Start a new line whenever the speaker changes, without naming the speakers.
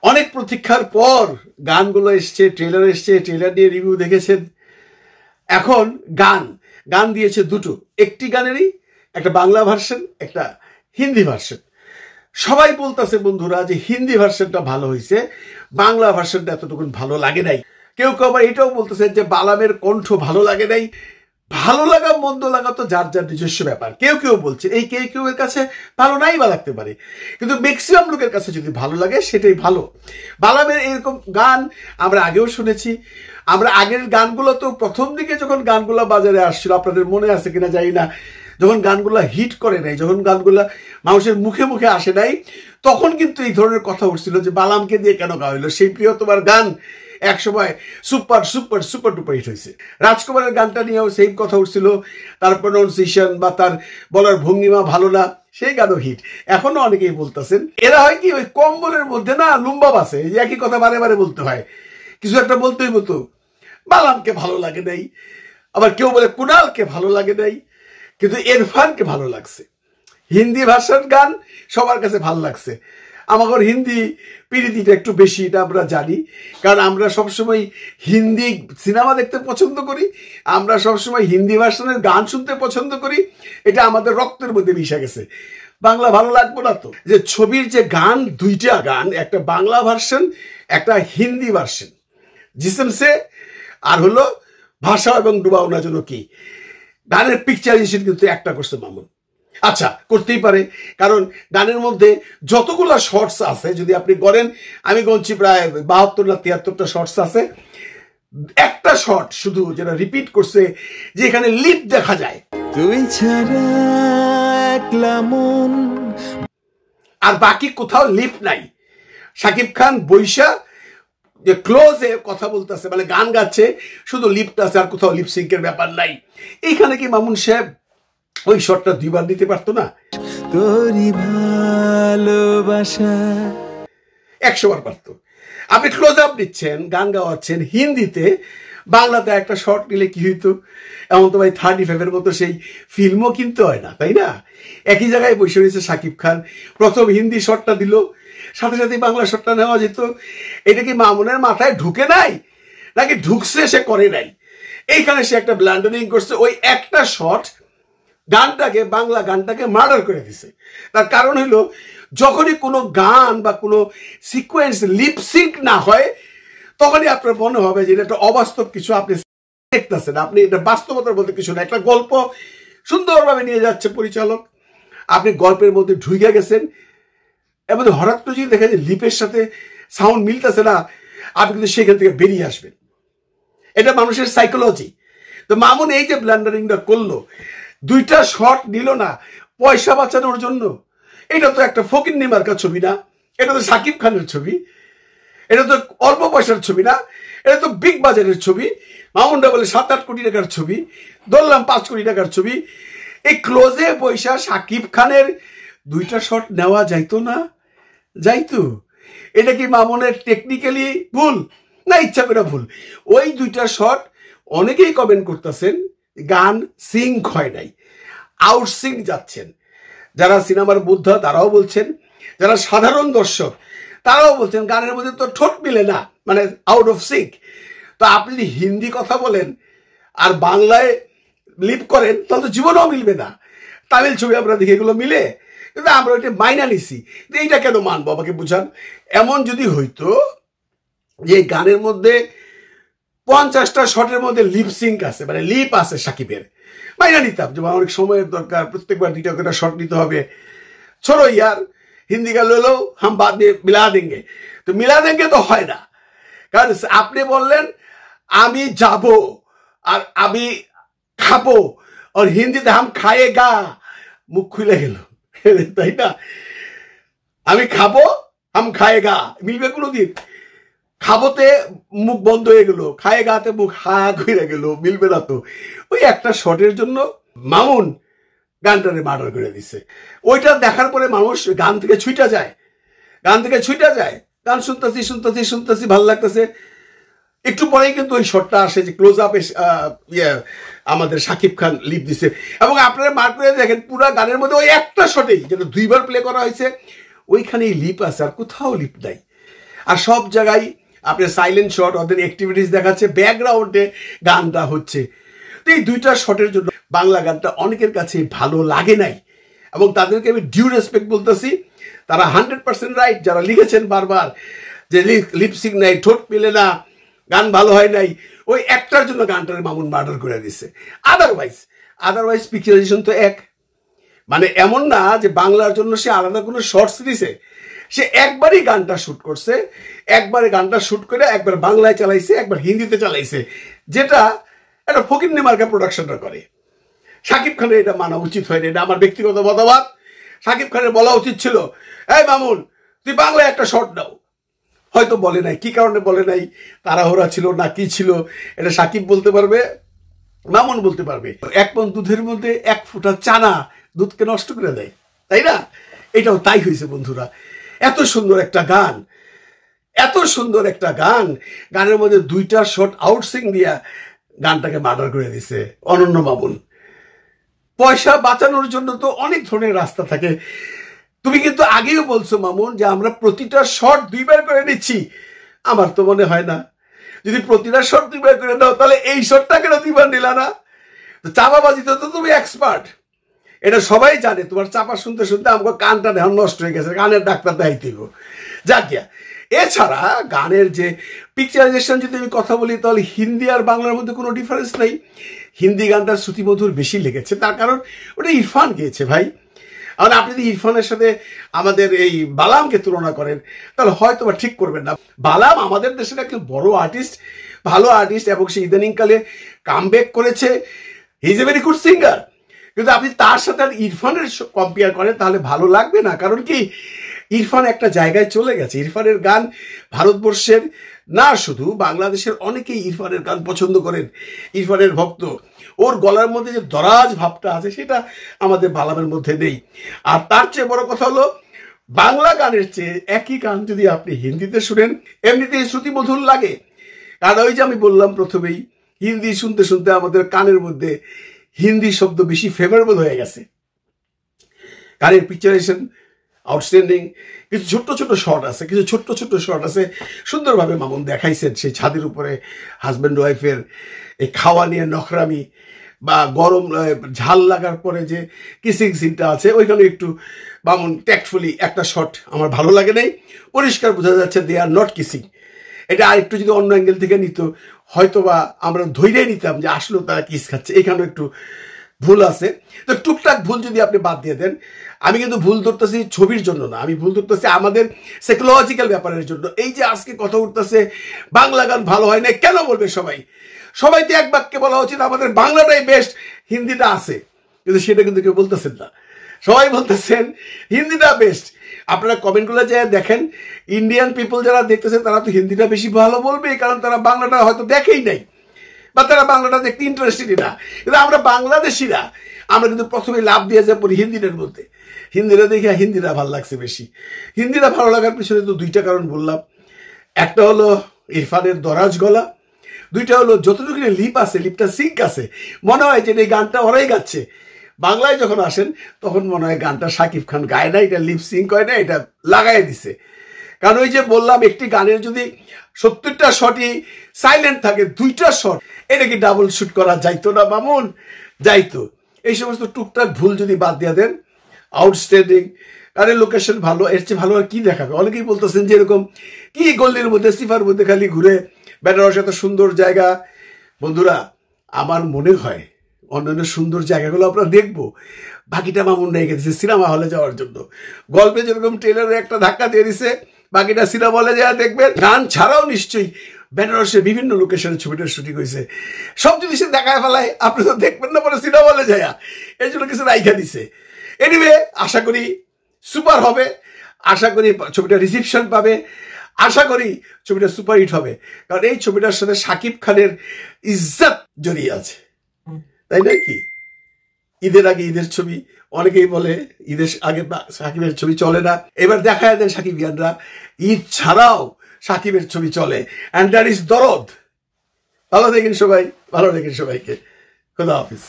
অনেক প্রতীক্ষার পর গানগুলো এসছে, ট্রেলার এসছে, ট্রেলার নিয়ে রিভিউ দেখেছেন। এখন গান দিয়েছে দুটো, একটি গানেরই একটা বাংলা ভার্সন, একটা হিন্দি ভার্সন। সবাই বলতেছে বন্ধুরা যে হিন্দি ভার্সনটা ভালো হয়েছে, বাংলা ভার্সনটা এতটুকু ভালো লাগে নাই। কেউ কেউ আবার এটাও বলতেছে যে বালামের কণ্ঠ ভালো লাগে নাই। ভালো লাগা মন্দ লাগা তো যার যার নিজস্ব ব্যাপার। কেউ কেউ বলছে, এই কেউ এর কাছে ভালো নাই বা লাগতে পারে, কিন্তু ম্যাক্সিমাম লোকের কাছে যদি ভালো লাগে সেটাই ভালো। বালামের এরকম গান আমরা আগেও শুনেছি। আমরা আগের গানগুলো তো প্রথম দিকে যখন গানগুলো বাজারে আসছিল, আপনাদের মনে আছে কিনা জানি না, যখন গানগুলা হিট করে নাই, যখন গানগুলা মানুষের মুখে মুখে আসে নাই, তখন কিন্তু এই ধরনের কথা উঠছিল যে বালামকে দিয়ে কেন গাওয়া হইলো। সেই প্রিয় তোমার গান একসময় super super super duper hit হয়েছে। রাজকুমারের গানটা নিয়েও সেই কথা উঠছিল, তার প্রোনাউন্সিয়েশন বা তার বলার ভঙ্গিমা ভালো না, সেই গানও হিট। এখনো অনেকেই বলতেছেন। এরা হয় কি ওই কম্বলের মধ্যে না লুম্বা বাসে, এই একই কথা বারে বারে বলতে হয়, কিছু একটা বলতেই বলতো। বালামকে ভালো লাগে নাই, আবার কেউ বলে কুনালকে ভালো লাগে নাই, কিন্তু ইরফানকে ভালো লাগছে। হিন্দি ভাষার গান সবার কাছে ভালো লাগছে। আমার হিন্দি পিরিতিটা একটু বেশি, এটা আমরা জানি, কারণ আমরা সবসময় হিন্দি সিনেমা দেখতে পছন্দ করি, আমরা সবসময় হিন্দি ভার্সনের গান শুনতে পছন্দ করি, এটা আমাদের রক্তের মধ্যে মিশে গেছে। বাংলা ভালো লাগবে না তো? যে ছবির যে গান, দুইটা গান, একটা বাংলা ভার্সন, একটা হিন্দি ভার্সন, জিসম সে আর হলো ভাষা এবং ডুবাও না যেন কি, গানের পিকচারাইজেশন কিন্তু একটা করছে মামুন। আচ্ছা, করতেই পারে, কারণ গানের মধ্যে যতগুলা শর্টস আছে যদি আপনি করেন, আমি বলছি প্রায় 72 না 73টা শর্টস আছে। একটা শর্ট শুধু যেটা রিপিট করছে, যে এখানে লিপ দেখা যায়, তুই ছাড়া একলা মন, আর বাকি কোথাও লিপ নাই। শাকিব খান বৈশা যে ক্লোজে কথা বলতেছে, মানে গান গাচ্ছে, শুধু লিপটা আছে, আর কোথাও লিপসিঙ্কের ব্যাপার নাই। এইখানে কি মামুন সাহেব ওই শটটা 2বার দিতে পারতো না? তোরই ভালোবাসা 100 বার পারতো। আপনি ক্লোজ আপ দিচ্ছেন, গান গাওয়াচ্ছেন হিন্দিতে, বাংলাতে একটা শট নিলে কি হইতো? এমন তো ভাই 35-এর মতো সেই ফিল্মও কিনতে হয় না, তাই না? একই জায়গায় বসে রয়েছে শাকিব খান, প্রথম হিন্দি শটটা দিল, সাথে সাথে বাংলা শটটা নেওয়া যেত। এটা কি মামুনের মাথায় ঢুকে নাই, নাকি ঢুকছে সে করে নাই? এইখানে সে একটা ব্লান্ডারিং করছে, ওই একটা শট গানটাকে, বাংলা গানটাকে মার্ডার করে দিছে। তার কারণ হইলো, যখনই কোনো গান বা কোনো সিকোয়েন্স লিপসিঙ্ক না হয়, তখনই আপনার মনে হবে যে এটা একটা অবাস্তব কিছু আপনি দেখতেছেন, আপনি এটা বাস্তবতার মধ্যে কিছু না। একটা গল্প সুন্দরভাবে নিয়ে যাচ্ছে পরিচালক, আপনি গল্পের মধ্যে ঢুকে গেছেন, এর মধ্যে হঠাৎ করে যদি দেখা যায় লিপের সাথে সাউন্ড মিলতেছে না, আপনি কিন্তু সেখান থেকে বেরিয়ে আসবেন। এটা মানুষের সাইকোলজি। তো মামুন এই যে ব্লান্ডারিংটা করলো, 2টা শট নিল না পয়সা বাঁচানোর জন্য? এটা তো একটা ফকিন্নি মার্কা ছবি না, এটা তো শাকিব খানের ছবি, এটা তো অল্প পয়সার ছবি না, এটা তো বিগ বাজারের ছবি। মামুনটা বলে 7-8 কোটি টাকার ছবি, ধরলাম 5 কোটি টাকার ছবি। এই ক্লোজে পয়সা শাকিব খানের 2টা শট নেওয়া যাইতো না? যাইতো। এটা কি মামুনের টেকনিক্যালি ভুল, না ইচ্ছা করে ভুল? ওই 2টা শট অনেকেই কমেন্ট করতেছেন গান সিঙ্ক হয় নাই, আউটসিঙ্ক যাচ্ছেন। যারা সিনেমার বুদ্ধা তারাও বলছেন, যারা সাধারণ দর্শক তারাও বলছেন গানের মধ্যে তো ঠোঁট মিলে না, মানে আউট অফ সিঙ্ক। তো আপনি যদি হিন্দি কথা বলেন আর বাংলায় লিপ করেন, তাহলে তো জীবনেও মিলবে না। তামিল ছবি আমরা দেখি এগুলো মিলে, কিন্তু আমরা ওইটা মাইনা নিছি। এইটা কেন মানবো, আমাকে বুঝান। এমন যদি হইতো যে গানের মধ্যে 50টা শটের মধ্যে লিপসিঙ্ক আছে, মানে লিপ আছে সাকিবের, মাইনা নিতাম যে অনেক সময়ের দরকার, প্রত্যেকবার 2টা করে শট নিতে হবে। ছোড়ো ইয়ার, হিন্দি গান লো হাম বাদ দিয়ে মিলা দেঙ্গে, তো মিলা দেঙ্গে তো হয় না। কারণ আপনি বললেন আমি যাব আর আমি খাবো, আর হিন্দিতে হাম খায়েগা, মুখ খুলে গেল, তাই না? আমি খাবো, হাম খায়েগা, মিলবে কোনোদিন? খাবোতে মুখ বন্ধ হয়ে গেল, খায়ে গাতে মুখ হা ঘুরে গেল, মিলবে না তো। ওই একটা শটের জন্য মামুন গানটারে মার্ডার করে দিছে। ওইটা দেখার পরে মানুষ গান থেকে ছুটে যায়, গান শুনতেছি ভালো লাগতেছে। একটু পরেই কিন্তু ওই শটটা আসে যে ক্লোজ আপে আমাদের শাকিব খান লিপ দিছে, এবং আপনারা মার্ক করে দেখেন পুরো গানের মধ্যে ওই একটা শটেই যেটা 2বার প্লে করা হয়েছে, ওইখানেই লিপ আছে, আর কোথাও লিপ নাই। আর সব জায়গায় আপনার সাইলেন্ট শট, ওদের অ্যাক্টিভিটিস দেখাচ্ছে, ব্যাকগ্রাউন্ডে গানটা হচ্ছে। তো এই দুইটা শটের জন্য বাংলা গানটা অনেকের কাছে ভালো লাগে নাই, এবং তাদেরকে আমি ডিউ রেসপেক্ট বলতেছি। তারা 100% রাইট, যারা লিখেছেন বারবার যে লিপসিং নাই, ঠোঁট মিলে না, গান ভালো হয় নাই, ওই একটার জন্য গানটার মামুন মার্ডার করে দিছে। আদারওয়াইজ পিকচারাইজেশন তো এক। মানে এমন না যে বাংলার জন্য সে আলাদা কোনো শর্টস দিছে, সে একবারই গানটা শুট করছে, একবারে গানটা শুট করে একবার বাংলায় চালাইছে, একবার হিন্দিতে চালাইছে, যেটা একটা ফকিন্নি মার্কা প্রোডাকশনটা করে। শাকিব খানের এটা মানা উচিত হয়নি, এটা আমার ব্যক্তিগত মতামত। শাকিব খানের বলা উচিত ছিল, এই মামুন তুই বাংলায় একটা শর্ট দাও। হয়তো বলে নাই, কি কারণে বলে নাই, তাড়াহুড়া ছিল না কি ছিল, এটা শাকিব বলতে পারবে, মামুন বলতে পারবে। এক মন দুধের মধ্যে এক ফোঁটা চানা দুধকে নষ্ট করে দেয়, তাই না? এটাও তাই হয়েছে বন্ধুরা। এত সুন্দর একটা গান, এত সুন্দর একটা গান, গানের মধ্যে দুইটা শট আউটসিং দিয়া গানটাকে মার্ডার করে দিছে অনন্য মামুন। পয়সা বাঁচানোর জন্য তো অনেক ধরনের রাস্তা থাকে। তুমি কিন্তু আগেও বলছো মামুন যে আমরা প্রতিটা শট দুইবার করে নিচ্ছি। আমার তো মনে হয় না, যদি প্রতিটা শট দুইবার করে নাও তাহলে এই শটটা কেন দুইবার নিলা না? চাপাবাজিতে তো তুমি এক্সপার্ট, এটা সবাই জানে। তোমার চাপা শুনতে শুনতে আমাকে কানটা ধ্যান নষ্ট হয়ে গেছে, গানের ডাক্তার দেখাইতে গো। যাক গিয়া, এছাড়া গানের যে পিকচারাইজেশন যদি আমি কথা বলি, তাহলে হিন্দি আর বাংলার মধ্যে কোনো ডিফারেন্স নেই। হিন্দি গানটার শ্রুতিমধুর বেশি লেগেছে, তার কারণ ওটা ইরফান গেয়েছে ভাই। আর আপনি যদি ইরফানের সাথে আমাদের এই বালামকে তুলনা করেন তাহলে হয়তো বা ঠিক করবেন না। বালাম আমাদের দেশের একটা বড় আর্টিস্ট, ভালো আর্টিস্ট, এবং সে ইদানিংকালে কামব্যাক করেছে, he is a very good singer. কিন্তু আপনি তার সাথে আর ইরফানের কম্পেয়ার করেন তাহলে ভালো লাগবে না। কারণ কি, ইরফান একটা জায়গায় চলে গেছে। ইরফানের গান ভারতবর্ষের না, শুধু বাংলাদেশের অনেকেই ইরফানের গান পছন্দ করেন, ইরফানের ভক্ত। ওর গলার মধ্যে যে দরাজ ভাবটা আছে সেটা আমাদের বালামের মধ্যে নেই। আর তার চেয়ে বড় কথা হলো, বাংলা গানের চেয়ে একই গান যদি আপনি হিন্দিতে শুনেন এমনিতেই শ্রুতিমধুর লাগে। কারণ ওই যে আমি বললাম প্রথমেই, হিন্দি শুনতে শুনতে আমাদের কানের মধ্যে হিন্দি শব্দ বেশি ফেভারেবল হয়ে গেছে। গানের পিকচারাইজেশন আউটস্ট্যান্ডিং। কিছু ছোট্ট ছোট্ট শর্ট আছে সুন্দরভাবে মামুন দেখাইছেন। সেই ছাদের উপরে হাজব্যান্ড ওয়াইফের এই খাওয়া নিয়ে নখরামি, বা গরম ঝাল লাগার পরে যে কিসিং সিনটা আছে, ওইখানে একটু মামুন ট্যাক্টফুলি একটা শট আমার ভালো লাগে নাই। পরিষ্কার বোঝা যাচ্ছে দে আর নট কিসিং। এটা আর একটু যদি অন্য অ্যাঙ্গেল থেকে নিত হয়তোবা আমরা ধৈর্যই নিতাম যে আসলেও তারা কিস খাচ্ছে। এখানেও একটু ভুল আছে। তো টুকটাক ভুল যদি আপনি বাদ দিয়ে দেন, আমি কিন্তু ভুল ধরতেছি ছবির জন্য না, আমি ভুল ধরতেছি আমাদের সাইকোলজিক্যাল ব্যাপারের জন্য। এই যে আজকে কথা উঠতেছে বাংলা গান ভালো হয় না, কেন বলবে সবাই? সবাই তো এক বাক্যে বলা উচিত আমাদের বাংলাটাই বেস্ট, হিন্দিটা আছে। কিন্তু সেটা কিন্তু কেউ বলতেছেন না, সবাই বলতেছেন হিন্দিটা বেস্ট। আপনারা কমেন্টগুলো যে দেখেন, ইন্ডিয়ান পিপল যারা দেখতেছেন তারা তো হিন্দিটা বেশি ভালো বলবে, কারণ তারা বাংলাটা হয়তো দেখেই নাই, বা তারা বাংলাটা দেখতে ইন্টারেস্টেডই না। কিন্তু আমরা বাংলাদেশিরা আমরা কিন্তু প্রথমে লাভ দিয়ে যাই পড়ি হিন্দিটার মধ্যে। হিন্দিটা দেখে হিন্দিটা ভালো লাগছে বেশি। হিন্দিটা ভালো লাগার পিছনে তো দুইটা কারণ বললাম। একটা হলো ইরফানের দরাজ গলা, দুইটা হলো যতটুকু লিপ আছে, লিপটা সিঙ্ক আছে, মনে হয় যে এই গানটা ওরাই গাচ্ছে। বাংলায় যখন আসেন তখন মনে হয় গানটা শাকিব খান গায় না, এটা লিপ সিঙ্ক হয় না, এটা লাগাই দিছে। কারণ ওই যে বললাম, একটি গানের যদি 70টা শটই সাইলেন্ট থাকে, দুইটা শট, এটা কি ডাবল শুট করা যাইতো না মামুন? যাইতো। এই সমস্ত টুকটাক ভুল যদি বাদ দিয়ে দেন, আউটস্ট্যান্ডিং। গানের লোকেশন ভালো, এর চেয়ে ভালো আর কি দেখাবে? অনেকেই বলতেছেন যে এরকম কি গল্লির মধ্যে সিফার মধ্যে খালি ঘুরে বেনারস এত সুন্দর জায়গা। বন্ধুরা, আমার মনে হয় অন্যান্য সুন্দর জায়গাগুলো আমরা দেখবো, বাকিটা মামুন রেখে দিচ্ছে সিনেমা হলে যাওয়ার জন্য। গল্পে যেরকম ট্রেলারে একটা ধাক্কা দিয়ে দিছে, বাকিটা সিনেমা হলে যাওয়া দেখবেন। গান ছাড়াও নিশ্চয়ই বেনারসের বিভিন্ন লোকেশনে ছবিটার শুটিং হয়েছে। সব যদি সে দেখায় ফেলায় আপনি তো দেখবেন না পরে সিনেমা হলে যায়, এই জন্য কিছু রাইখা দিছে। এনিওয়ে, আশা করি সুপার হবে, আশা করি ছবিটা রিসিপশন পাবে, আশা করি ছবিটা সুপারহিট হবে। কারণ এই ছবিটার সাথে শাকিব খানের ইজ্জত জড়িয়ে আছে, তাই না? কি ঈদের আগে ঈদের ছবি, অনেকেই বলে ঈদের আগে সাকিবের ছবি চলে না। এবার দেখা যায় সাকিবিয়ানরা ঈদ ছাড়াও সাকিবের ছবি চলে, অ্যান্ড দ্যাট ইজ দরদ। ভালো দেখেন সবাই, ভালো দেখেন সবাইকে। খোদা হাফিজ।